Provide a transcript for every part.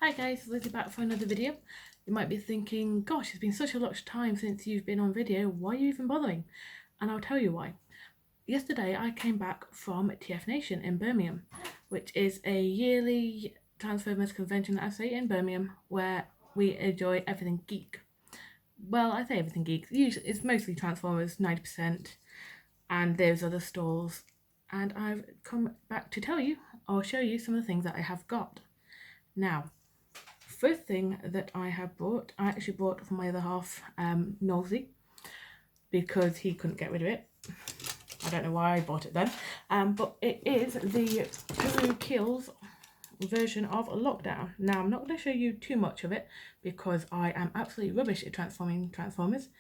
Hi guys, Lizzie back for another video. You might be thinking, gosh, it's been such a lot of time since you've been on video, why are you even bothering? And I'll tell you why. Yesterday I came back from TFNation in Birmingham, which is a yearly Transformers convention, I say, in Birmingham, where we enjoy everything geek. Well, I say everything geek, usually it's mostly Transformers, 90%, and there's other stalls. And I've come back to tell you, or show you some of the things that I have got. Now, first thing that I have bought, I actually bought for my other half, Nosy, because he couldn't get rid of it. I don't know why I bought it then, but it is the Guru Kills version of Lockdown. Now, I'm not going to show you too much of it because I am absolutely rubbish at transforming Transformers,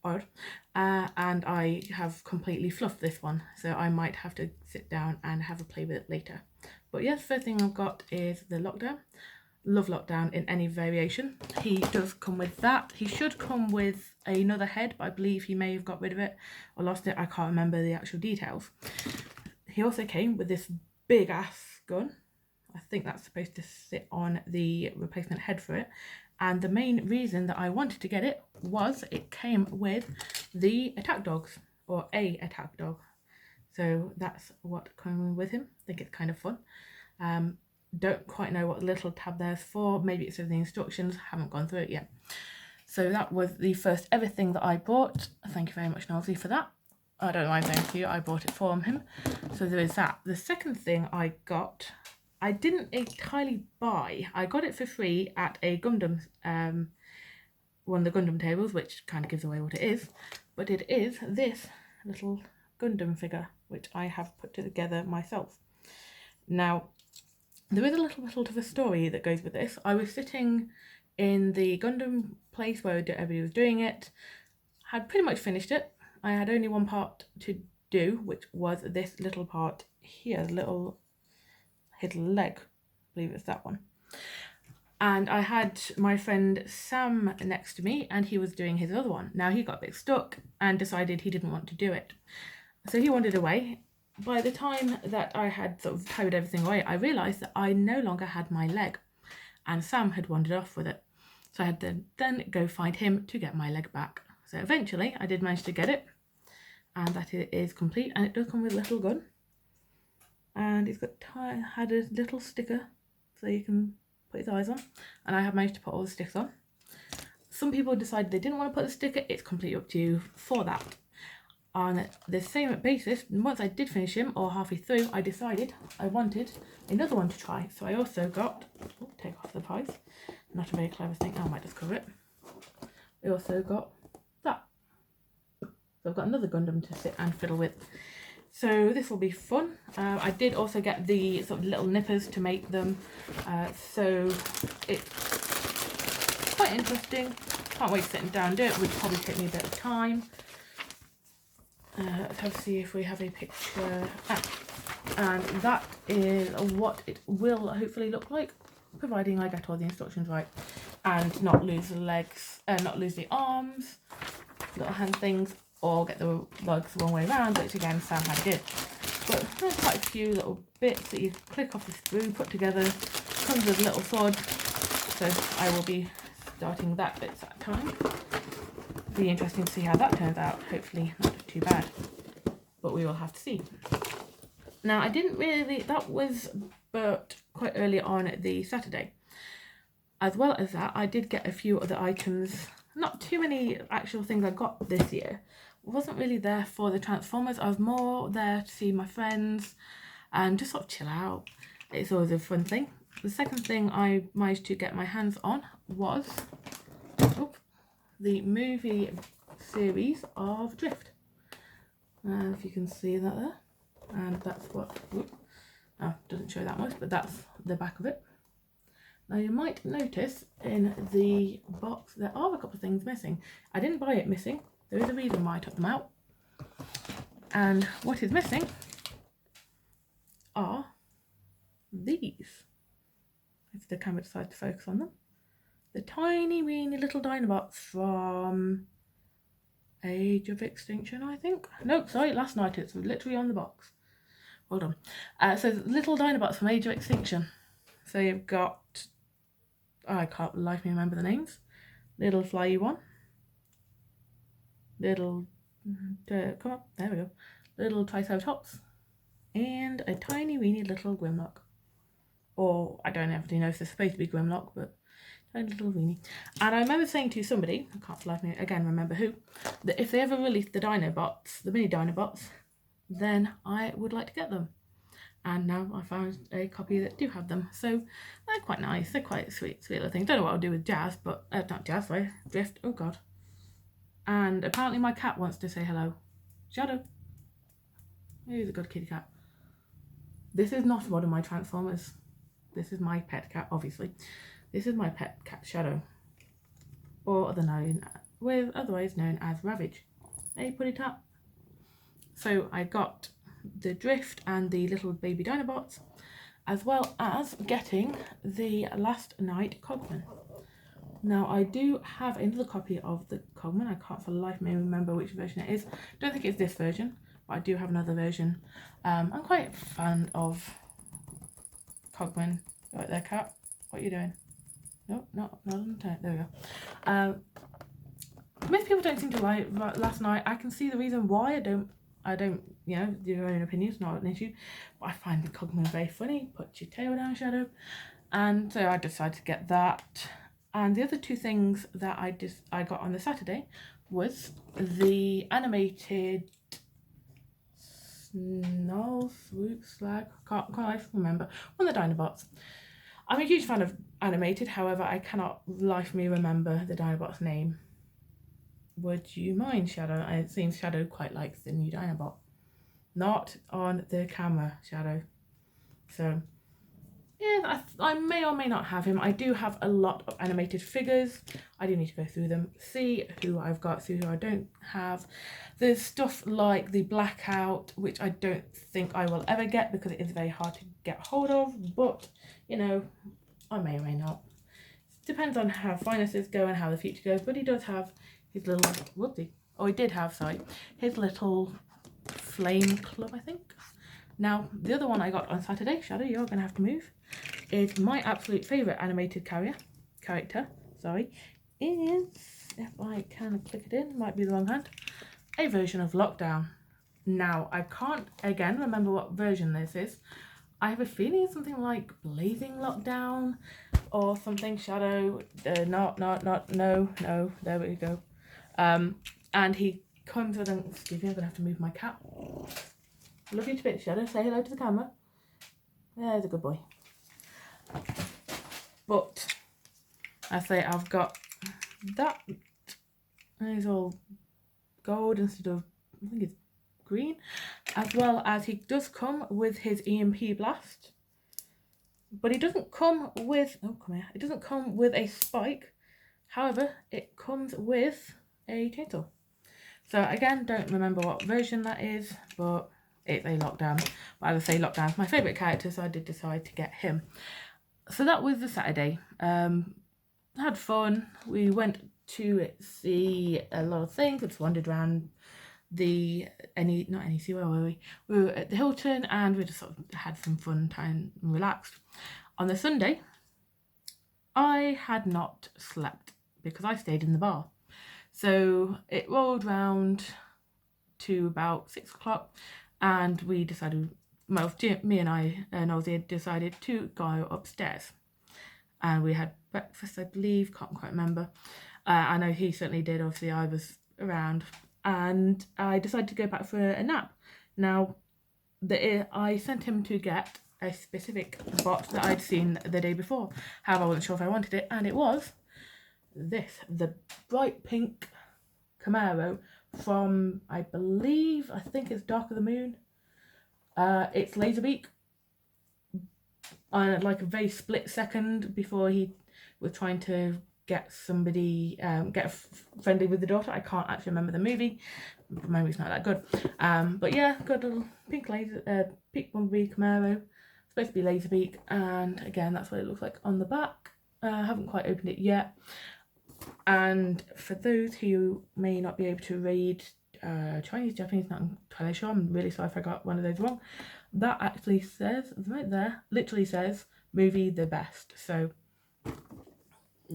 and I have completely fluffed this one, so I might have to sit down and have a play with it later. But yes, first thing I've got is the Lockdown. Love Lockdown in any variation. He does come with that. He should come with another head, but I believe he may have got rid of it or lost it. I can't remember the actual details. He also came with this big ass gun. I think that's supposed to sit on the replacement head for it. And the main reason that I wanted to get it was it came with the attack dogs, or a attack dog. So that's what came with him. I think it's kind of fun. Don't quite know what the little tab there's for. Maybe it says the instructions. Haven't gone through it yet. So that was the first ever thing that I bought. Thank you very much, Nosy, for that. I don't know why I'm saying to you. I bought it for him. So there is that. The second thing I got, I didn't entirely buy. I got it for free at a Gundam, one of the Gundam tables, which kind of gives away what it is. But it is this little Gundam figure, which I have put together myself. Now, there is a little bit of a story that goes with this. I was sitting in the Gundam place where everybody was doing it, had pretty much finished it. I had only one part to do, which was this little part here, little hidden leg. I believe it's that one. And I had my friend Sam next to me, and he was doing his other one. Now he got a bit stuck and decided he didn't want to do it. So he wandered away. By the time that I had sort of tied everything away, I realised that I no longer had my leg, and Sam had wandered off with it. So I had to then go find him to get my leg back. So eventually I did manage to get it, and that it is complete, and it does come with a little gun. And it's got had a little sticker so you can put his eyes on, and I have managed to put all the stickers on. Some people decided they didn't want to put the sticker. It's completely up to you for that. On the same basis, once I did finish him, or halfway through, I decided I wanted another one to try. So I also got, take off the price, not a very clever thing, I might just cover it. I also got that. So I've got another Gundam to sit and fiddle with. So this will be fun. I did also get the sort of little nippers to make them. So it's quite interesting. Can't wait to sit down and do it. Would probably take me a bit of time. Let's have to see if we have a picture. And that is what it will hopefully look like, providing I get all the instructions right and not lose the legs, not lose the arms, little hand things, or get the legs the wrong way around, which again Sam had did. But there's quite a few little bits that you click off the screw, put together, comes with a little sword. So I will be starting that bit at a time. Be interesting to see how that turns out. Hopefully not too bad, but we will have to see. Now I didn't really, that was but quite early on the Saturday. As well as that, I did get a few other items. Not too many actual things I got this year. I wasn't really there for the Transformers. I was more there to see my friends and just sort of chill out. It's always a fun thing. The second thing I managed to get my hands on was the movie series of Drift. If you can see that there. And that's what, doesn't show that much, but that's the back of it. Now you might notice in the box there are a couple of things missing. I didn't buy it missing. There is a reason why I took them out. And what is missing are these. If the camera decides to focus on them. The tiny, weeny little Dinobots from Age of Extinction, I think. Nope, sorry, last night. It's literally on the box. Hold on. So little Dinobots from Age of Extinction. So you've got I can't like me remember the names. Little flyy one. Little, come on, there we go. Little Triceratops. And a tiny weeny little Grimlock. Or, I don't actually know if they're supposed to be Grimlock, but tiny little weenie. And I remember saying to somebody, I can't for life me again remember who, that if they ever released the Dinobots, the mini Dinobots, then I would like to get them. And now I found a copy that do have them. So they're quite nice. They're quite sweet little things. Don't know what I'll do with Jazz, but not Jazz, sorry, Drift. Oh God. And apparently my cat wants to say hello. Shadow. He's a good kitty cat. This is not one of my Transformers. This is my pet cat, obviously. This is my pet cat, Shadow. Or otherwise known as Ravage. Hey, putty tap. So I got the Drift and the little baby Dinobots, as well as getting the Last Night Cogman. Now I do have another copy of the Cogman. I can't for the life of me remember which version it is. Don't think it's this version, but I do have another version. I'm quite a fan of Cogman. Right there, cat. What are you doing? No, not on the there we go. Most people don't seem to like Last Night. I can see the reason why. I don't, your own opinion's not an issue, but I find the Cogman very funny. Put your tail down, Shadow. And so I decided to get that. And the other two things that I got on the Saturday was the animated Snarl, Swoop, Slag, can't remember, one of the Dinobots. I'm a huge fan of animated, however, I cannot life me remember the Dinobot's name. Would you mind, Shadow? It seems Shadow quite likes the new Dinobot. Not on the camera, Shadow. So, yeah, I may or may not have him. I do have a lot of animated figures. I do need to go through them, see who I've got, see who I don't have. There's stuff like the Blackout, which I don't think I will ever get because it is very hard to get hold of. But, I may or may not. Depends on how finances go and how the future goes. But he does have his little, he did have, his little flame club, I think. Now, the other one I got on Saturday, Shadow, you're going to have to move, is my absolute favourite animated character, is, if I can click it in, might be the wrong hand, a version of Lockdown. Now, I can't, again, remember what version this is. I have a feeling it's something like Blazing Lockdown or something, Shadow, no, there we go. And he comes with an, excuse me, I'm going to have to move my cat. Love you to bits, Shadow. Say hello to the camera. There's a good boy. But I say I've got that. And it's all gold instead of, I think it's green. As well as he does come with his EMP blast. But he doesn't come with, it doesn't come with a spike. However, it comes with a chainsaw. So again, don't remember what version that is, but it's a Lockdown. But as I say, Lockdown's my favourite character, so I did decide to get him. So that was the Saturday. Had fun. We went to see a lot of things. We just wandered around where were we? We were at the Hilton and we just sort of had some fun time and relaxed. On the Sunday, I had not slept because I stayed in the bar. So it rolled round to about 6 o'clock and we decided, me and I and Ozzy decided to go upstairs. And we had breakfast, I believe, can't quite remember. I know he certainly did, obviously I was around. And I decided to go back for a nap. Now, I sent him to get a specific bot that I'd seen the day before. However, I wasn't sure if I wanted it, and it was this, the bright pink Camaro from, I think it's Dark of the Moon. It's Laserbeak. Like a very split second before he was trying to get somebody, friendly with the daughter. I can't actually remember the movie. The movie's not that good. But yeah, got a little pink Bumblebee Camaro. Supposed to be Laserbeak, and again, that's what it looks like on the back. I haven't quite opened it yet. And for those who may not be able to read Chinese, Japanese, not entirely sure, I'm really sorry if I got one of those wrong. That actually says, right there, literally says, movie the best. So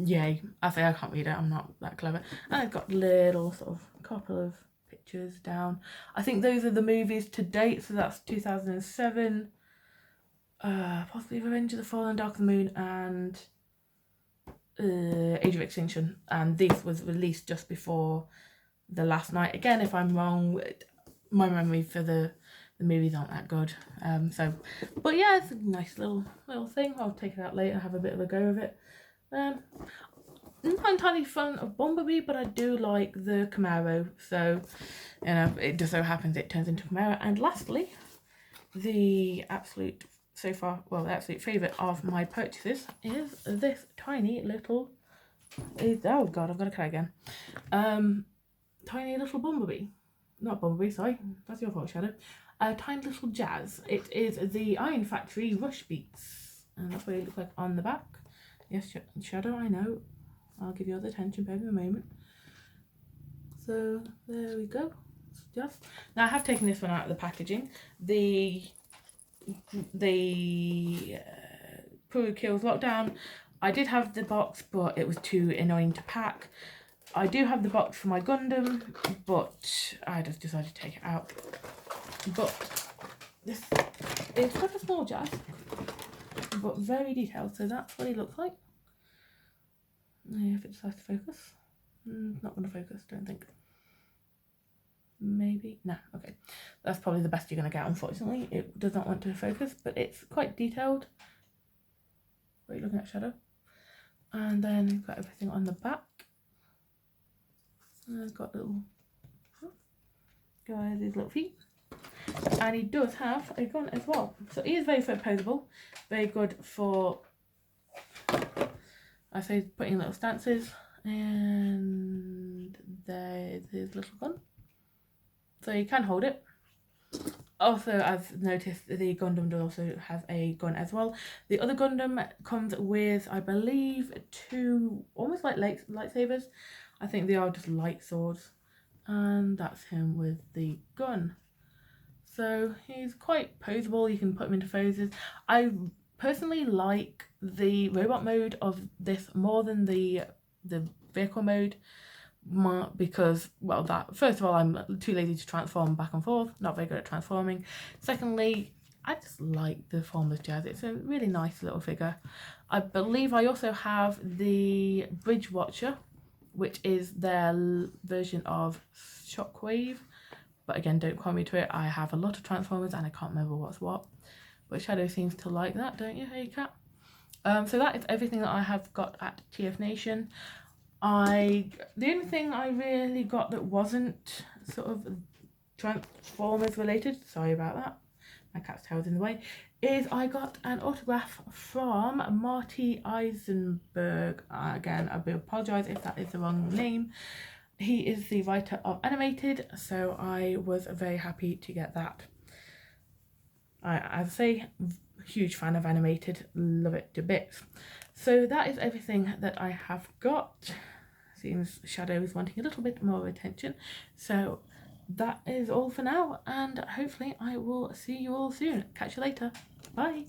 yay. I say I can't read it, I'm not that clever. And I've got little sort of couple of pictures down. I think those are the movies to date, so that's 2007, possibly Revenge of the Fallen, Dark of the Moon, and Age of Extinction. And this was released just before The Last Night. Again, if I'm wrong, my memory for the movies aren't that good. But yeah, it's a nice little thing. I'll take it out later, have a bit of a go of it. Not entirely fan of Bumblebee, but I do like the Camaro, so you know, it just so happens it turns into Camaro. And lastly, the absolute favourite of my purchases is this tiny little, oh god, I've got to try again, tiny little Bumblebee. Not Bumblebee, sorry, that's your fault, Shadow. Tiny little Jazz. It is the Iron Factory Rush Beats, and that's what it looks like on the back. Yes, Shadow, I know. I'll give you all the attention for a moment. So there we go. Just now, I have taken this one out of the packaging. The Puru Kills Lockdown. I did have the box, but it was too annoying to pack. I do have the box for my Gundam, but I just decided to take it out. But this is quite a small Jazz, but very detailed. So that's what he looks like. If it decides to focus. Not going to focus, don't think. Maybe. Nah, okay. That's probably the best you're going to get, unfortunately. It does not want to focus, but it's quite detailed. What are you looking at, Shadow? And then we've got everything on the back. And it's got little guys, his little feet. And he does have a gun as well. So he is very posable. Very good for, I say, putting little stances. And there's his little gun. So you can hold it. Also, I've noticed the Gundam does also have a gun as well. The other Gundam comes with, I believe, 2 almost like lightsabers. I think they are just light swords. And that's him with the gun. So he's quite posable. You can put him into poses. I personally like the robot mode of this more than the vehicle mode, because, well, that first of all, I'm too lazy to transform back and forth, not very good at transforming. Secondly, I just like the formless Jazz. It's a really nice little figure. I believe I also have the Bridge Watcher, which is their version of Shockwave, but again, don't quote me to it. I have a lot of Transformers and I can't remember what's what, but Shadow seems to like that, don't you, hey cat? So that is everything that I have got at TFNation. The only thing I really got that wasn't sort of Transformers related, sorry about that, my cat's tail's in the way, is I got an autograph from Marty Eisenberg. Again, I apologise if that is the wrong name. He is the writer of Animated, so I was very happy to get that. As I say, huge fan of Animated, love it to bits. So that is everything that I have got. Seems Shadow is wanting a little bit more attention. So that is all for now, and hopefully I will see you all soon. Catch you later. Bye.